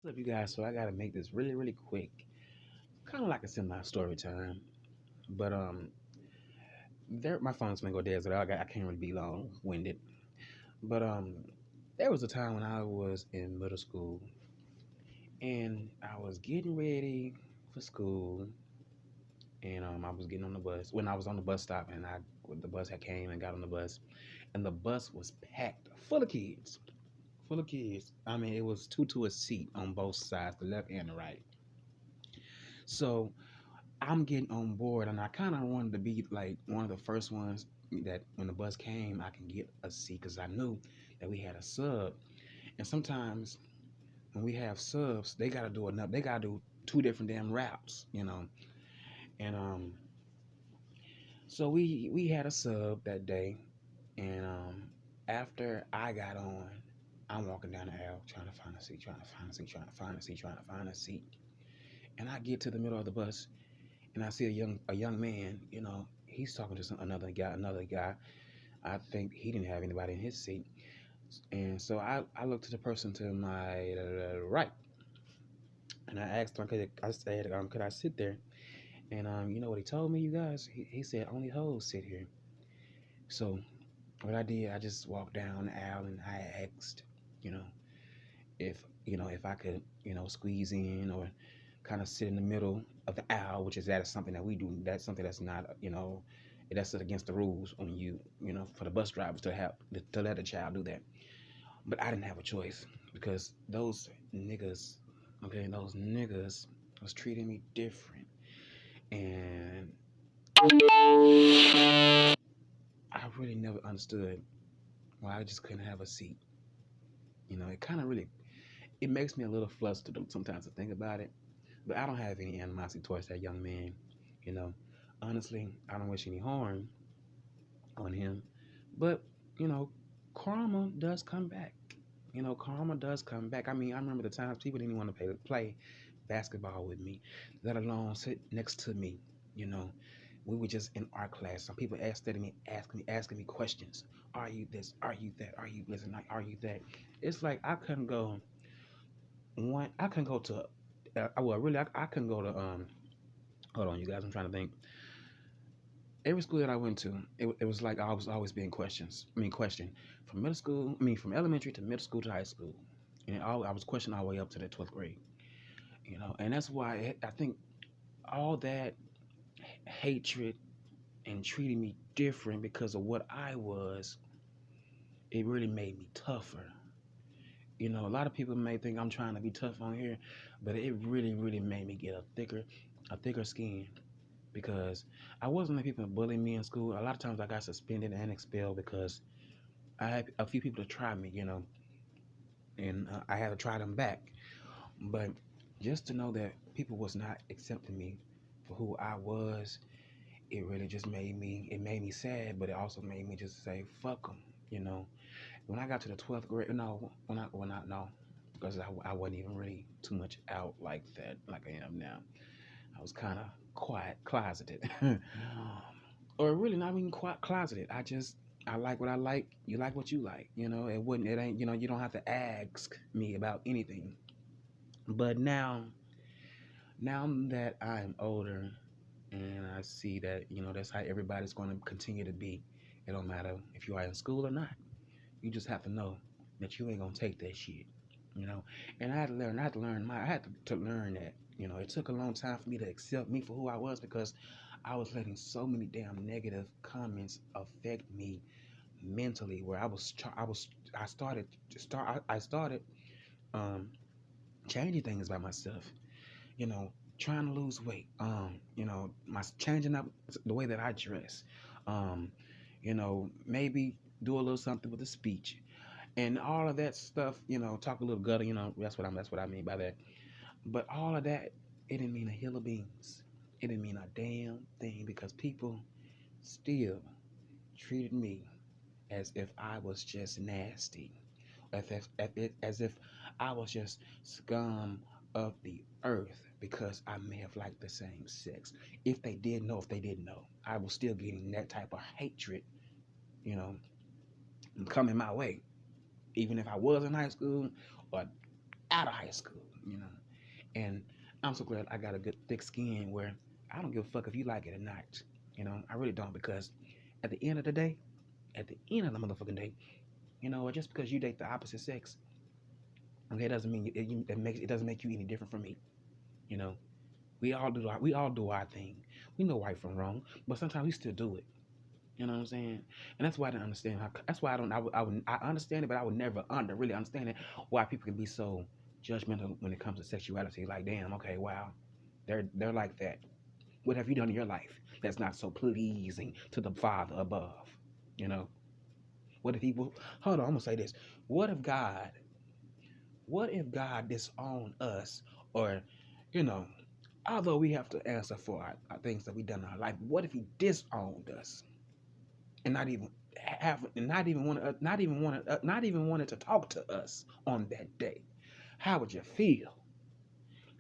What's up, you guys? So I gotta make this really, really quick, kind of like a semi story time. But there my phone's gonna go dead, so I can't really be long winded. But there was a time when I was in middle school and I was getting ready for school, and I was getting on the bus. When I was on the bus stop, and when the bus had came and got on the bus, and the bus was packed full of kids, full of kids. I mean, it was two to a seat on both sides, the left and the right. So I'm getting on board, and I kind of wanted to be like one of the first ones that when the bus came, I can get a seat because I knew that we had a sub. And sometimes when we have subs, they gotta do enough. They gotta do two different damn routes. And so we had a sub that day, and after I got on, I'm walking down the aisle trying to find a seat, trying to find a seat, trying to find a seat, trying to find a seat. And I get to the middle of the bus, and I see a young man. He's talking to another guy. Another guy. I think he didn't have anybody in his seat, and so I looked to the person to my right, and I asked him, I said, could I sit there? And you know what he told me, you guys? He said only hoes sit here. So what I did, I just walked down the aisle and I asked, you know, if I could, squeeze in or kind of sit in the middle of the aisle, which is that is something that we do. That's something that's not, that's against the rules when for the bus drivers to let a child do that. But I didn't have a choice because those niggas was treating me different, and I really never understood why I just couldn't have a seat. It kind of really it makes me a little flustered sometimes to think about it. But I don't have any animosity towards that young man. You know, honestly, I don't wish any harm on him. But, you know, karma does come back. Karma does come back. I mean, I remember the times people didn't even want to play basketball with me, let alone sit next to me. You know, we were just in art class. Some people asking me questions. Are you this? Are you that? Are you listen? Like, are you that? It's like I couldn't go one. I couldn't go to. Well, really, I couldn't go to. Hold on, you guys. I'm trying to think. Every school that I went to, it was like I was always being questioned from middle school. From elementary to middle school to high school, and I was questioned all the way up to the 12th grade. And that's why I think all that hatred and treating me different because of what I was, it really made me tougher. A lot of people may think I'm trying to be tough on here, but it really, really made me get a thicker skin because I wasn't letting people bully me in school. A lot of times I got suspended and expelled because I had a few people to try me, and I had to try them back. But just to know that people was not accepting me for who I was, it made me sad, but it also made me just say fuck them. You know, when I got to the 12th grade, no, when I no, because I wasn't even really too much out like that, like I am now. I was kind of quiet, closeted, or really not even quite closeted. I like what I like. You like what you like. It ain't. You don't have to ask me about anything. But now that I'm older and I see that that's how everybody's going to continue to be. It don't matter if you are in school or not. You just have to know that you ain't gonna take that shit. You know, and I had to learn that. It took a long time for me to accept me for who I was because I was letting so many damn negative comments affect me mentally. Where I started um, changing things about myself. You know, trying to lose weight. My changing up the way that I dress. Um, maybe do a little something with the speech and all of that stuff. Talk a little gutter. That's what I mean by that. But all of that, it didn't mean a hill of beans. It didn't mean a damn thing because people still treated me as if I was just nasty, as if I was just scum of the earth because I may have liked the same sex. If they didn't know, I was still getting that type of hatred, you know, coming my way, even if I was in high school or out of high school. you know. And I'm so glad I got a good thick skin where I don't give a fuck if you like it or not. I really don't because at the end of the day, at the end of the motherfucking day, just because you date the opposite sex, okay, it doesn't mean it doesn't make you any different from me. You know, we all do our thing. We know right from wrong, but sometimes we still do it. You know what I'm saying? And that's why I don't understand how. That's why I don't. I understand it, but I would never really understand it. Why people can be so judgmental when it comes to sexuality. Like, damn, okay, wow, they're like that. What have you done in your life that's not so pleasing to the Father above? You know, what if people? Hold on, I'm gonna say this. What if God? What if God disowned us, or, you know, although we have to answer for our things that we done in our life, what if He disowned us and not even wanted to talk to us on that day? How would you feel?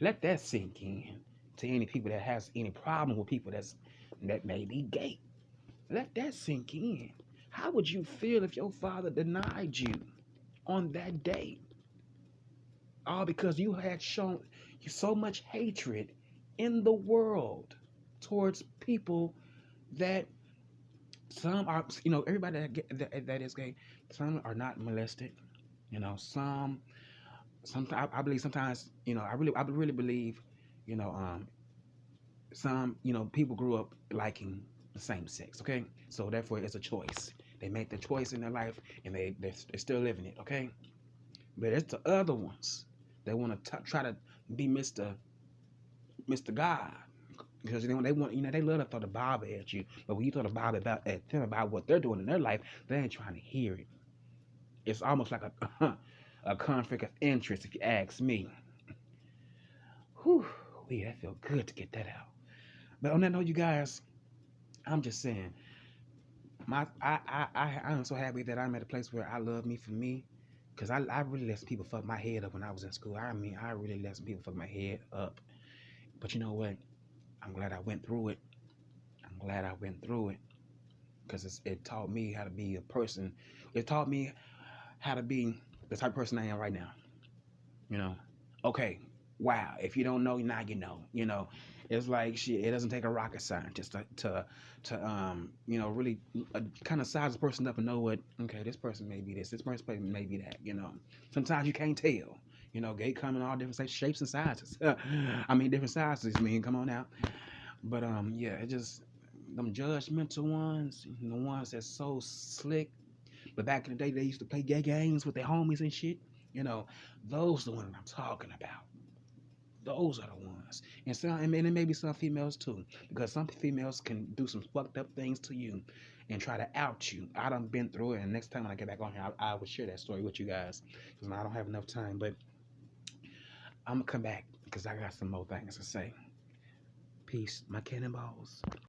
Let that sink in to any people that has any problem with people that may be gay. Let that sink in. How would you feel if your father denied you on that day? All because you had shown so much hatred in the world towards people that some are, everybody that is gay, some are not molested. Sometimes I believe sometimes, I really believe, you know, some, people grew up liking the same sex, okay? So therefore it's a choice. They make the choice in their life and they're still living it, okay? But it's the other ones that want to try to be Mr. God. Because they want, they love to throw the Bible at you, but when you throw the Bible at them about what they're doing in their life, they ain't trying to hear it. It's almost like a conflict of interest, if you ask me. Whew, that felt good to get that out. But on that note, you guys, I'm just saying, I'm so happy that I'm at a place where I love me for me, because I really let some people fuck my head up when I was in school. I mean, I really let some people fuck my head up. But you know what? I'm glad I went through it. I'm glad I went through it because it taught me how to be a person. It taught me how to be the type of person I am right now. You know, okay, wow. If you don't know, now you know. It's like shit. It doesn't take a rocket scientist to really kind of size a person up and know what. Okay, this person may be this. This person may be that. Sometimes you can't tell. Gay come in all different shapes and sizes. I mean, different sizes. I mean, come on now. But yeah, it just them judgmental ones, the ones that's so slick. But back in the day, they used to play gay games with their homies and shit. You know, those are the ones I'm talking about. Those are the ones. And it may be some females too, because some females can do some fucked up things to you and try to out you. I done been through it, and next time when I get back on here, I will share that story with you guys because I don't have enough time. But I'm gonna come back because I got some more things to say. Peace, my cannonballs.